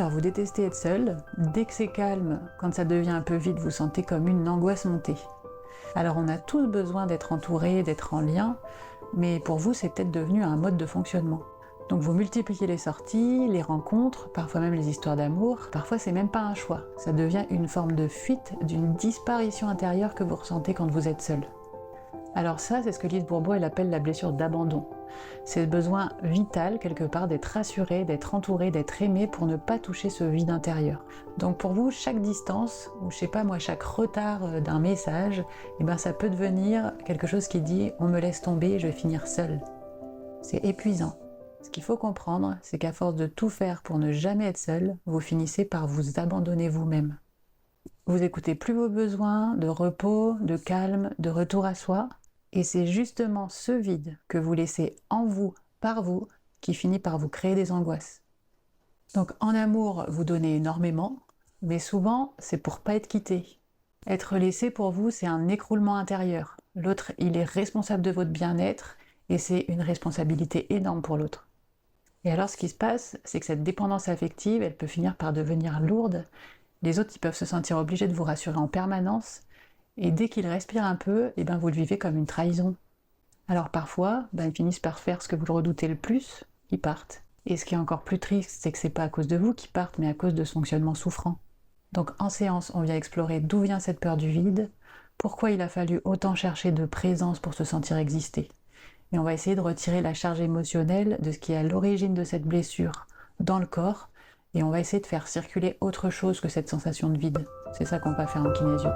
Alors vous détestez être seul, dès que c'est calme, quand ça devient un peu vide, vous sentez comme une angoisse monter. Alors on a tous besoin d'être entourés, d'être en lien, mais pour vous c'est peut-être devenu un mode de fonctionnement. Donc vous multipliez les sorties, les rencontres, parfois même les histoires d'amour, parfois c'est même pas un choix, ça devient une forme de fuite, d'une disparition intérieure que vous ressentez quand vous êtes seul. Alors ça, c'est ce que Lise Bourbeau elle appelle la blessure d'abandon. C'est le besoin vital, quelque part, d'être rassuré, d'être entouré, d'être aimé pour ne pas toucher ce vide intérieur. Donc pour vous, chaque distance, ou je sais pas moi, chaque retard d'un message, eh ben ça peut devenir quelque chose qui dit « on me laisse tomber, je vais finir seul ». C'est épuisant. Ce qu'il faut comprendre, c'est qu'à force de tout faire pour ne jamais être seul, vous finissez par vous abandonner vous-même. Vous écoutez plus vos besoins de repos, de calme, de retour à soi, et c'est justement ce vide que vous laissez en vous, par vous, qui finit par vous créer des angoisses. Donc en amour, vous donnez énormément, mais souvent c'est pour pas être quitté. Être laissé pour vous, c'est un écroulement intérieur. L'autre, il est responsable de votre bien-être, et c'est une responsabilité énorme pour l'autre. Et alors ce qui se passe, c'est que cette dépendance affective, elle peut finir par devenir lourde. Les autres, ils peuvent se sentir obligés de vous rassurer en permanence, et dès qu'ils respirent un peu, eh ben vous le vivez comme une trahison. Alors parfois, ils finissent par faire ce que vous le redoutez le plus, ils partent. Et ce qui est encore plus triste, c'est que c'est pas à cause de vous qu'ils partent, mais à cause de ce fonctionnement souffrant. Donc en séance, on vient explorer d'où vient cette peur du vide, pourquoi il a fallu autant chercher de présence pour se sentir exister. Et on va essayer de retirer la charge émotionnelle de ce qui est à l'origine de cette blessure dans le corps, et on va essayer de faire circuler autre chose que cette sensation de vide. C'est ça qu'on va faire en kinésio.